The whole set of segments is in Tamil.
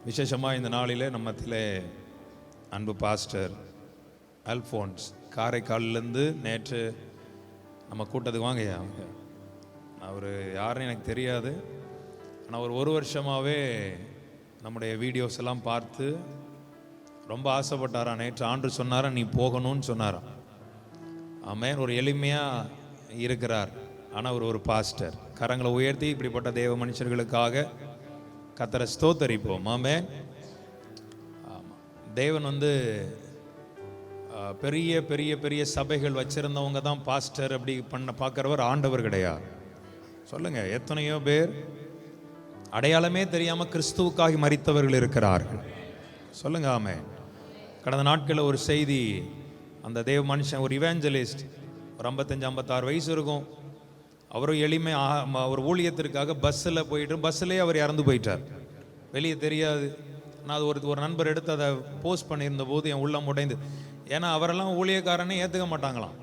விசேஷமாக இந்த நாளிலே நம்மத்திலே அன்பு பாஸ்டர் அல்ஃபோன்ஸ் காரைக்காலிலேருந்து நேற்று நம்ம கூட்டத்துக்கு வாங்கய்யா. அவர் யாருன்னு எனக்கு தெரியாது, ஆனால் ஒரு வருஷமாகவே நம்முடைய வீடியோஸ் எல்லாம் பார்த்து ரொம்ப ஆசைப்பட்டாரா. நேற்று ஆண்டு சொன்னாரா நீ போகணும்னு சொன்னாரா. ஆமென். ஒரு எளிமையாக இருக்கிறார், ஆனால் ஒரு பாஸ்டர். கரங்களை உயர்த்தி இப்படிப்பட்ட தேவ மனுஷர்களுக்காக கர்த்தரை ஸ்தோத்தரிப்போம். ஆமென். ஆமாம், தேவன் பெரிய பெரிய பெரிய சபைகள் வச்சிருந்தவங்க தான் பாஸ்டர் அப்படி பண்ண பார்க்குறவர் ஆண்டவர் கிடையாது. சொல்லுங்க, எத்தனையோ பேர் அடையாளமே தெரியாமல் கிறிஸ்துவுக்காக மரித்தவர்கள் இருக்கிறார்கள். சொல்லுங்க ஆமென். கடந்த நாட்களில் ஒரு செய்தி, அந்த தேவ மனுஷன் ஒரு இவாஞ்சலிஸ்ட், ஒரு 55-56 வயசு இருக்கும். அவரும் எளிமை ஒரு ஊழியத்திற்காக பஸ்ஸில் போயிட்டு பஸ்ஸிலே அவர் இறந்து போயிட்டார். வெளியே தெரியாது. நான் அது ஒரு நண்பர் எடுத்து அதை போஸ்ட் பண்ணியிருந்த போது என் உள்ளம் உடைந்து. ஏன்னா அவரெல்லாம் ஊழியக்காரனே ஏற்றுக்க மாட்டாங்களாம்,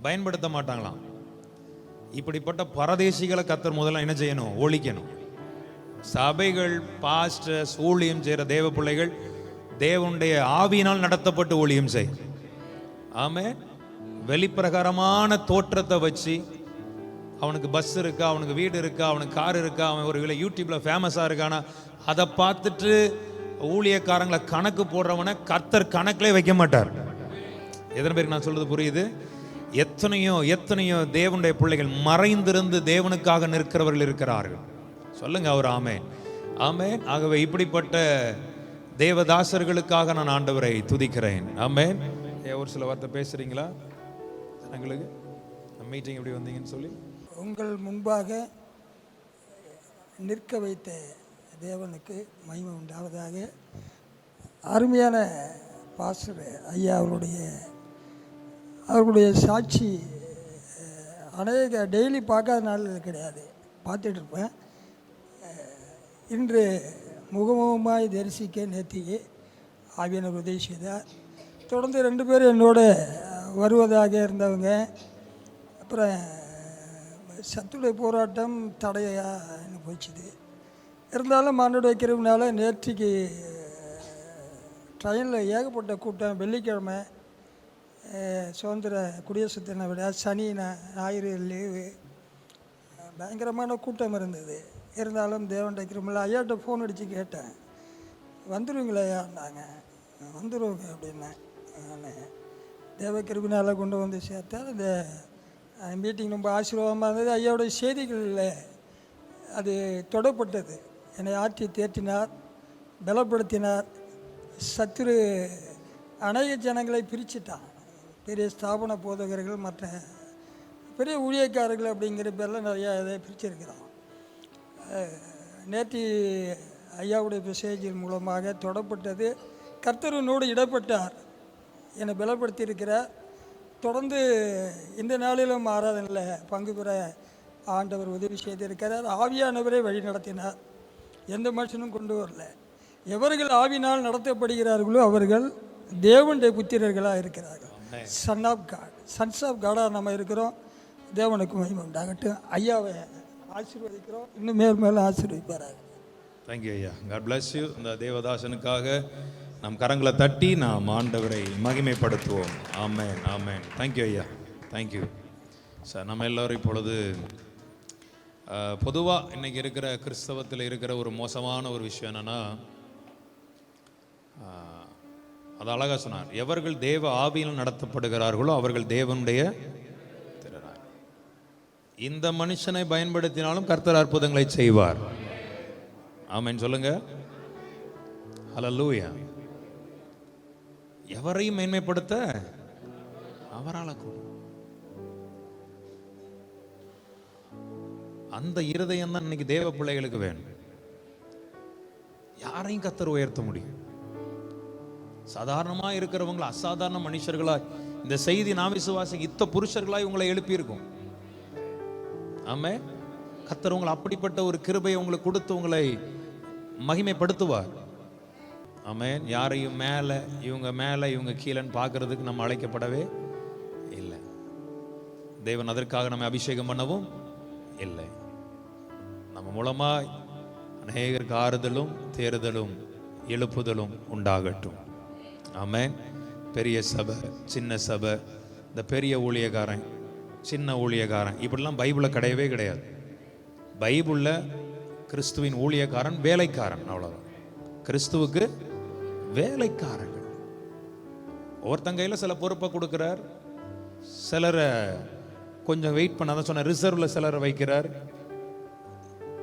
பயன்படுத்த மாட்டாங்களாம். இப்படிப்பட்ட பரதேசிகளை கர்த்தர் முதல்ல என்ன செய்யணும்? ஒழிக்கணும். சபைகள், பாஸ்டர்ஸ், ஊழியம் செய்கிற தேவ பிள்ளைகள் தேவனுடைய ஆவியினால் நடத்தப்பட்டு ஊழியம் செய். ஆமென். வெளிப்பிரகாரமான தோற்றத்தை வச்சு அவனுக்கு பஸ் இருக்கா, அவனுக்கு வீடு இருக்கா, அவனுக்கு கார் இருக்கா, அவன் ஒரு யூடியூப்ல ஃபேமஸாக இருக்கானா, அதை பார்த்துட்டு ஊழியக்காரங்களை கணக்கு போடுறவனை கர்த்தர் கணக்கிலே வைக்க மாட்டார். எத்தனை பேருக்கு நான் சொல்றது புரியுது? எத்தனையோ எத்தனையோ தேவனுடைய பிள்ளைகள் மறைந்திருந்து தேவனுக்காக நிற்கிறவர்கள் இருக்கிறார்கள். சொல்லுங்க அவர் ஆமென். ஆமென். ஆகவே இப்படிப்பட்ட தேவதாசர்களுக்காக நான் ஆண்டவரை துதிக்கிறேன். ஆமென். ஒரு சில வார்த்தை பேசுறீங்களா எங்களுக்கு? மீட்டிங் எப்படி வந்தீங்கன்னு சொல்லி உங்கள் முன்பாக நிற்க வைத்த தேவனுக்கு மகிமை உண்டாவதாக. அருமையான பாஸ்டர் ஐயா அவர்களுடைய சாட்சி அநேக டெய்லி பார்க்காத நாள் கிடையாது, பார்த்துட்டு இருப்பேன். இன்று முகமுகமாய் தரிசிக்க நேத்திக்கு ஆவியானவர் உதவி செய்தார். தொடர்ந்து 2 பேரும் என்னோட வருவதாக இருந்தவங்க. அப்புறம் சத்துடைய போராட்டம் தடையாக போச்சுது. இருந்தாலும் ஆண்டவருடைய கிருபையினால நேற்றுக்கு ட்ரெயினில் ஏகப்பட்ட கூட்டம். வெள்ளிக்கிழமை சுதந்திர குடியரசு தின விட, சனி ஞாயிறு லீவு, பயங்கரமான கூட்டம் இருந்தது. இருந்தாலும் தேவனுடைய கிருபையினால ஐயாட்ட ஃபோன் அடித்து கேட்டேன், வந்துடுவீங்களா ஐயான்னாங்க. வந்துடுவோங்க அப்படின்னேன். நான் தேவ கிருபையினால் கொண்டு வந்து சேர்த்தேன். அந்த மீட்டிங் ரொம்ப ஆசீர்வாதமாக இருந்தது. ஐயாவுடைய செய்திகளில் அது தொடப்பட்டது. என்னை ஆற்றி தேற்றினார், பலப்படுத்தினார். சத்துரு அநேக ஜனங்களை பிரிச்சுட்டான். பெரிய ஸ்தாபன போதகர்கள், மற்ற பெரிய ஊழியக்காரர்கள் அப்படிங்கிற பேரில் நிறையா இதை பிரிச்சிருக்கிறான். நேற்று ஐயாவுடைய மெசேஜின் மூலமாக தொடப்பட்டது. கர்த்தரனோடு இடப்பட்டார், என்னை பலப்படுத்தி இருக்கிறார். தொடர்ந்து இந்த நாளிலும் ஆராதனையில் பங்கு பெற ஆண்டவர் உதவி செய்திருக்கிறார். ஆவியானவரை வழி நடத்தினார், எந்த மனுஷனும் கொண்டு வரல. எவர்கள் ஆவினால் நடத்தப்படுகிறார்களோ அவர்கள் தேவனுடைய புத்திரர்களாக இருக்கிறார்கள். Son of God, sons of காடாக நம்ம இருக்கிறோம். தேவனுக்கு மகிமை உண்டாகட்டும். ஐயாவை ஆசீர்வதிக்கிறோம், இன்னும் மேலும் ஆசீர்வதிப்பார்கள். தேங்க்யூ ஐயா. God bless you. இந்த தேவதாசனுக்காக நம் கரங்களை தட்டி நாம் ஆண்டவரை மகிமைப்படுத்துவோம். Amen, amen. தேங்க்யூ ஐயா, தேங்க்யூ சார். நம்ம எல்லோரும் இப்பொழுது பொதுவாக இன்றைக்கி இருக்கிற கிறிஸ்தவத்தில் இருக்கிற ஒரு மோசமான ஒரு விஷயம் என்னென்னா, அது அழகாக சொன்னார், எவர்கள் தேவ ஆவியில் நடத்தப்படுகிறார்களோ அவர்கள் தேவனுடைய திறனார். இந்த மனுஷனை பயன்படுத்தினாலும் கர்த்தர் அற்புதங்களை செய்வார். ஆமென் சொல்லுங்க. ஹல்லேலூயா. எவரையும் மேன்மைப்படுத்த அவரால் கூடும். அந்த இருதயம் தான் இன்னைக்கு தேவ பிள்ளைகளுக்கு வேணும். யாரையும் கர்த்தர் உயர்த்த முடியும். சாதாரணமாக இருக்கிறவங்களை அசாதாரண மனுஷர்களாய் இந்த செய்தி நாம் விசுவாசி இத்த புருஷர்களாய் உங்களை எழுப்பியிருக்கும். ஆமே, கர்த்தர் உங்களை அப்படிப்பட்ட ஒரு கிருபையை உங்களுக்கு கொடுத்து உங்களை மகிமைப்படுத்துவார். ஆமென். யாரையும் மேலே இவங்க கீழேன்னு பார்க்கறதுக்கு நம்ம அழைக்கப்படவே இல்லை. தேவன் அதற்காக நம்ம அபிஷேகம் பண்ணவும் இல்லை. நம்ம மூலமாக அநேகருக்கு ஆறுதலும் தேறுதலும் எழுப்புதலும் உண்டாகட்டும். ஆமென். பெரிய சபை, சின்ன சபை, இந்த பெரிய ஊழியக்காரன், சின்ன ஊழியக்காரன், இப்படிலாம் பைபிளில் கிடையவே கிடையாது. பைபிளில் கிறிஸ்துவின் ஊழியக்காரன் வேலைக்காரன், அவ்வளோதான். கிறிஸ்துவுக்கு வேலைக்காரர்கள். ஒருத்தங்க கையில் சில பொறுப்பை கொடுக்குறார், சிலரை கொஞ்சம் வெயிட் பண்ணாதான் சொன்ன ரிசர்வில் சிலரை வைக்கிறார்.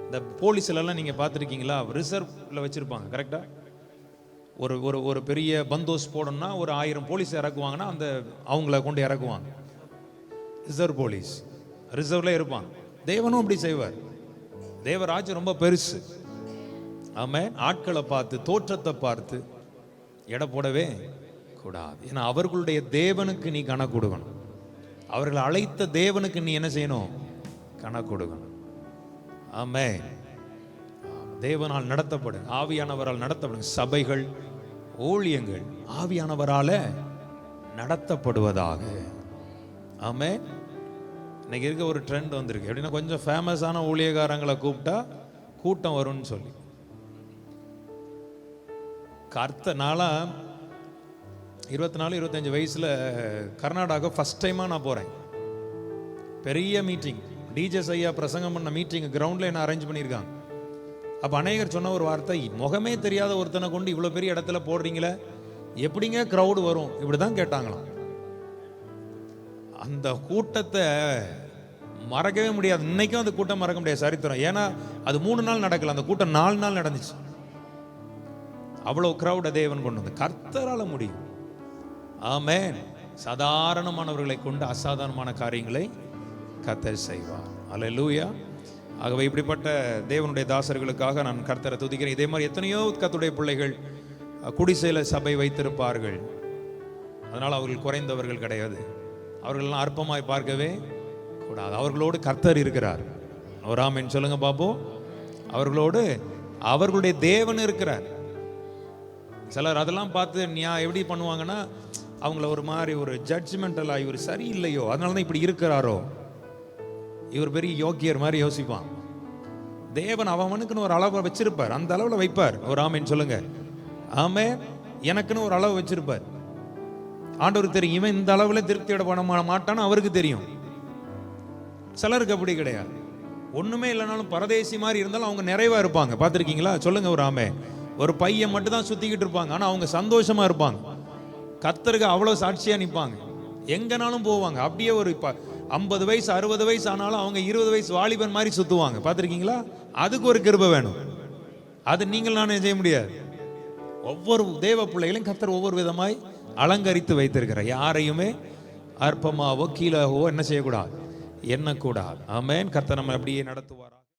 இந்த போலீஸ்லாம் நீங்கள் பார்த்துருக்கீங்களா? ரிசர்வில் வச்சுருப்பாங்க கரெக்டாக. ஒரு ஒரு ஒரு பெரிய பந்தோஸ் போடணும்னா ஒரு 1000 போலீஸ் இறக்குவாங்கன்னா அந்த அவங்கள கொண்டு இறக்குவாங்க. ரிசர்வ் போலீஸ் ரிசர்வ்ல இருப்பாங்க. தேவனும் அப்படி செய்வார். தேவராஜ்யம் ரொம்ப பெருசு. ஆமென். ஆட்களை பார்த்து தோற்றத்தை பார்த்து எடை போடவே கூடாது. ஏன்னா அவர்களுடைய தேவனுக்கு நீ கணக்கு கொடுக்கணும். அவர்களை அழைத்த தேவனுக்கு நீ என்ன செய்யணும்? கணக்கு கொடுக்கணும். ஆமென். தேவனால் நடத்தப்படும், ஆவியானவரால் நடத்தப்படும் சபைகள், ஊழியங்கள் ஆவியானவரால நடத்தப்படுவதாக. ஆமென். இன்னைக்கு இருக்க ஒரு ட்ரெண்ட் வந்திருக்கு. எப்படின்னா கொஞ்சம் ஃபேமஸான ஊழியக்காரங்களை கூப்பிட்டா கூட்டம் வரும்னு சொல்லி. நாளாக 24-25 வயசில் கர்நாடகா ஃபஸ்ட் டைமாக நான் போகிறேன். பெரிய மீட்டிங், டிஜே ஐயா பிரசங்கம் பண்ண மீட்டிங் கிரவுண்டில் என்ன அரேஞ்ச் பண்ணியிருக்காங்க. அப்போ அநேகர் சொன்ன ஒரு வார்த்தை, முகமே தெரியாத ஒருத்தனை கொண்டு இவ்வளோ பெரிய இடத்துல போடுறீங்களே, எப்படிங்க க்ரௌடு வரும்? இப்படி தான் கேட்டாங்களாம். அந்த கூட்டத்தை மறக்கவே முடியாது. இன்னைக்கும் அந்த கூட்டம் மறக்க முடியாது, சரித்திரம். ஏன்னா அது 3 நாள் நடக்கல, அந்த கூட்டம் 4 நாள் நடந்துச்சு. அவ்வளோ கிரௌட தேவன் கொண்டு வந்து கர்த்தரால முடியும். ஆமென். சாதாரணமானவர்களை கொண்டு அசாதாரணமான காரியங்களை கர்த்தர் செய்வார். அல்லேலூயா. ஆகவே இப்படிப்பட்ட தேவனுடைய தாசர்களுக்காக நான் கர்த்தரை துதிக்கிறேன். இதே மாதிரி எத்தனையோ கர்த்தருடைய பிள்ளைகள் குடிசையில சபை வைத்திருப்பார்கள். அதனால் அவர்கள் குறைந்தவர்கள் கிடையாது. அவர்களெல்லாம் அற்பமாய் பார்க்கவே கூடாது. அவர்களோடு கர்த்தர் இருக்கிறார். ஒரு ஆமென் சொல்லுங்க பாப்போம். அவர்களோடு அவர்களுடைய தேவன் இருக்கிறார். சிலர் அதெல்லாம் பார்த்து எப்படி பண்ணுவாங்கன்னா, அவங்கள ஒரு மாதிரி ஒரு ஜட்ஜ்மெண்டலாக, இவர் சரியில்லையோ அதனால தான் இப்படி இருக்கிறாரோ, இவர் பெரிய யோக்கியர் மாதிரி யோசிப்பான். தேவன் அவனுக்குன்னு ஒரு அளவை வச்சிருப்பார், அந்த அளவில் வைப்பார். ஒரு ஆமென் சொல்லுங்க. ஆமே. எனக்குன்னு ஒரு அளவு வச்சிருப்பார். ஆண்டவருக்கு தெரியும், இவன் இந்த அளவில் திருப்தியோட பண்ண மாட்டான்னு அவருக்கு தெரியும். சிலருக்கு அப்படி கிடையாது. ஒண்ணுமே இல்லைனாலும் பரதேசி மாதிரி இருந்தாலும் அவங்க நிறைவா இருப்பாங்க. பார்த்துருக்கீங்களா? சொல்லுங்க ஒரு ஆமே. ஒரு பையன் மட்டும் தான் சுத்திக்கிட்டு இருப்பாங்க, ஆனா அவங்க சந்தோஷமா இருப்பாங்க. கர்த்தருக்கு அவ்வளவு சாட்சியா நிற்பாங்க, எங்கனாலும் போவாங்க. அப்படியே ஒரு 50 வயசு 60 வயசு ஆனாலும் அவங்க 20 வயசு வாலிபன் மாதிரி சுத்துவாங்க. பார்த்துருக்கீங்களா? அதுக்கு ஒரு கிருபை வேணும். அது நீங்கள் நானே செய்ய முடியாது. ஒவ்வொரு தேவ பிள்ளைகளையும் கர்த்தர் ஒவ்வொரு விதமாய் அலங்கரித்து வைத்திருக்கிறார். யாரையுமே அற்பமாவோ கீழாகவோ என்ன செய்யக்கூடாது, எண்ணக்கூடாது. ஆமென். கர்த்தர் நம்ம அப்படியே நடத்துவாரா.